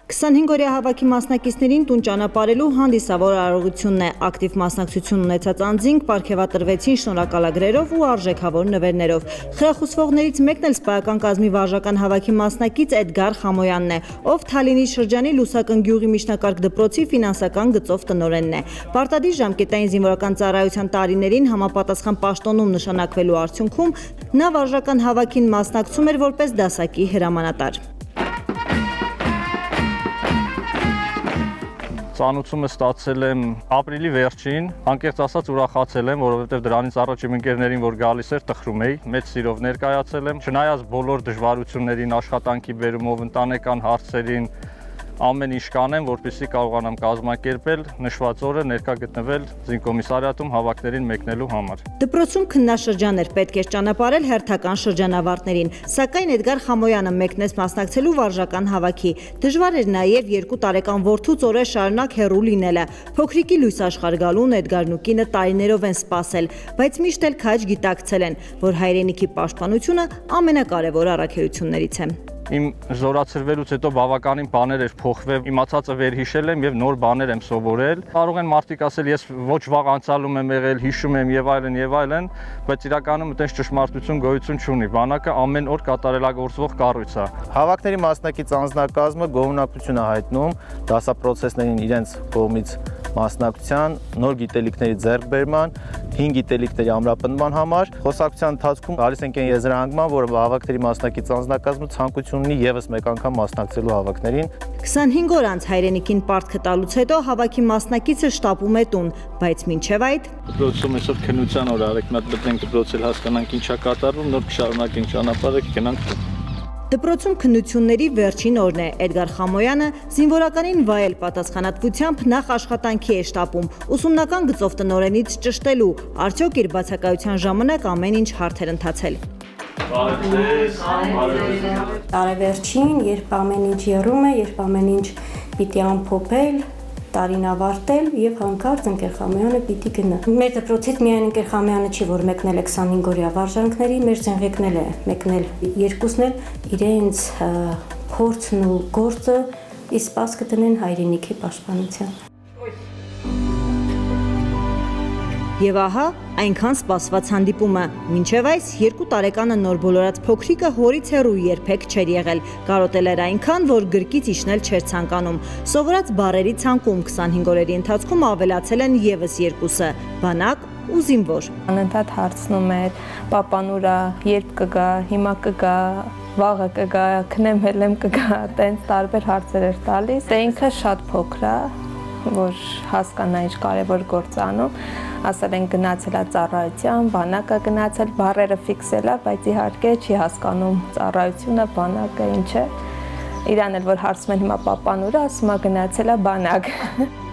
25-օրյա հավաքի մասնակիցներին տուն ճանապարհելու հանդիսավոր արարողությունն է։ Ակտիվ մասնակցություն ունեցած անձինք պարգևատրվեցին շնորհակալագրերով ու արժեքավոր նվերներով։ Խրախուսվողներից մեկն էլ սպայական կազմի վարժական հավաքի մասնակից Էդգար Խամոյանն է, ով Թալինի շրջանի Լուսակն գյուղի միջնակարգ դպրոցի ֆինանսական գծով տնօրենն է։ Պարտադիր ժամկետային զինվորական ծառայության տարիներին համապատասխան պաշտոնում նշանակվելու արդյունքում նա վարժական հավաքին մասնակցում էր որպես դասակի հրամանատար։ Ծանոթությունը ստացել եմ ապրիլի վերջին, անկեղծ ասած ուրախացել եմ, որովհետև դրանից առաջ իմ ընկերներին, որ գալիս էր, տխրում էի, մեծ սիրով ներկայացել եմ, չնայած բոլոր դժվարություններին, աշխատանքի բերումով, ընտանեկան հարցերին, ամեն ինչ կանեմ, որպեսզի կարողանամ կազմակերպել նշված օրը ներկա գտնվել զինկոմիսարիատում հավաքներին մեկնելու համար։ Դպրոցում քննաշրջան էր պետք էր ճանապարհել հերթական շրջանավարտներին, սակայն Էդգար Խամոյանը մեկնեց մասնակցելու վարժական հավաքի։ Դժվար էր նաև 2 տարեկան որդուց օրեր շարունակ հեռու լինելը։ Փոքրիկի լույս աշխարհ գալուն Էդգարն ու կինը տարիներով են սպասել, բայց միշտ էլ քաջ գիտակցել են, որ հայրենիքի պաշտպանությունը ամենակարևոր առաքելություններից է։ Իմ զորացրվելուց հետո բավականին բաներ էր փոխվել, իմացածը վերհիշել եմ եւ նոր բաներ եմ սովորել։ Կարող են մարդիկ ասել, ես ոչ վաղ անցյալում եմ եղել, հիշում եմ եւ այլն, բայց իրականում այդպես ճշմարտություն գոյություն չունի։ Բանակը ամեն օր կատարելագործվող կառույց է։ Հավաքների մասնակից անձնակազմը գոհունակություն է հայտնում դասապրոցեսներին իրենց կողմից մասնակցության, նոր գիտելիքների ձեռքբերման, հին գիտելիքների ամրապնդման համար։ Խոսակցության ընթացքում գալիս ենք այն եզրահանգման, որ հավաքների մասնակից անձնակազմը ցանկություն ունի եւս մեկ անգամ մասնակցելու հավաքներին։ 25 օր անց հայրենիքին պարտքը տալուց հետո հավաքի մասնակիցը շտապում է տուն, բայց մինչև այդ դպրոցում այսօր քննության օր արեք, մատ մտնենք դպրոցել հասկանանք ինչա կատարվում, նոր կշարունակենք ճանապարհը, կգնանք տուն։ Դպրոցում քննությունների վերջին օրն է։ Էդգար Խամոյանը զինվորականին վայել պատասխանատվությամբ նախ աշխատանքի է շտապում, ուսումնական գծով տնօրենից ճշտելու, արդյոք իր բացակայության ժամանակ ամեն ինչ հարթ էր ընթացել։ Տարեվերջին, երբ ամեն ինչ եռում է, երբ ամեն ինչ պիտի ամփոփել, տարին ավարտել եւ հանկարծ ընկեր Խամոյանը պիտի գնա։ Մեր դպրոցից միայն ընկեր Խամոյանը չի, որ մեկնել 25-օրյա վարժանքների, մեր զենղեկնել է, մեկնել երկուսն էլ իրենց փորձն ու գործը իսպաս կդնեն հայրենիքի պաշտպանության։ Եվ ահա այնքան սպասված հանդիպումը։ Մինչև այս 2 տարեկանը նոր բոլորած փոքրիկը հորից հեռու երբեք չէր եղել։ Կարոտել էր այնքան, որ գրկից իջնել չէր ցանկանում։ Սովորած բառերի ցանկում 25 օրերի ընթացքում ավելացել են եւս 2-ը՝ բանակ ու զինվոր։ Անընդհատ հարցնում էր. «Պապան ուրա, երբ կգա, հիմա կգա, վաղը կգա, քնեմ կգա», տենց տարբեր հարցեր էր տալիս։ Դե ինքը շատ փոքր է, որ հասկանա ինչ կարևոր գործ անում։ Ասել են գնացել է ծառայության, բանակը գնացել, բառերը ֆիքսել է, բայց իհարկե չի հասկանում ծառայությունը, բանակը ինչ է։ Իրան էլ որ հարցում են հիմա պապան ուր է, ասում է գնացել է բանակ։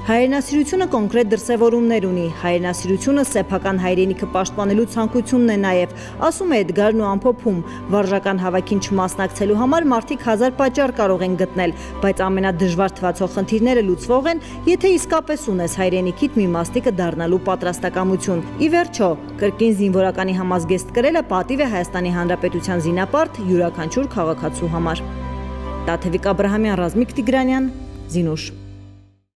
Հայրենասիրությունը կոնկրետ դրսևորումներ ունի։ Հայրենասիրությունը սեփական հայրենիքը պաշտպանելու ցանկությունն է նաև, ասում է Էդգարն ու ամփոփում։ Վարժական հավաքին չմասնակցելու համար մարդիկ հազար պատճառ կարող են գտնել, բայց ամենադժվար թվացող խնդիրները լուծվող են, եթե իսկապես ունես հայրենիքիդ մի մասնիկը դառնալու պատրաստակամություն։ Ի վերջո, կրկին զինվորականի համազգեստ կրելը պատիվ է Հայաստանի Հանրապետության զինապարտ յուրաքանչյուր քաղաքացու համար։ Տաթևիկ Աբրահամյան, Ռազմիկ Տիգրանյան, Զինուշ։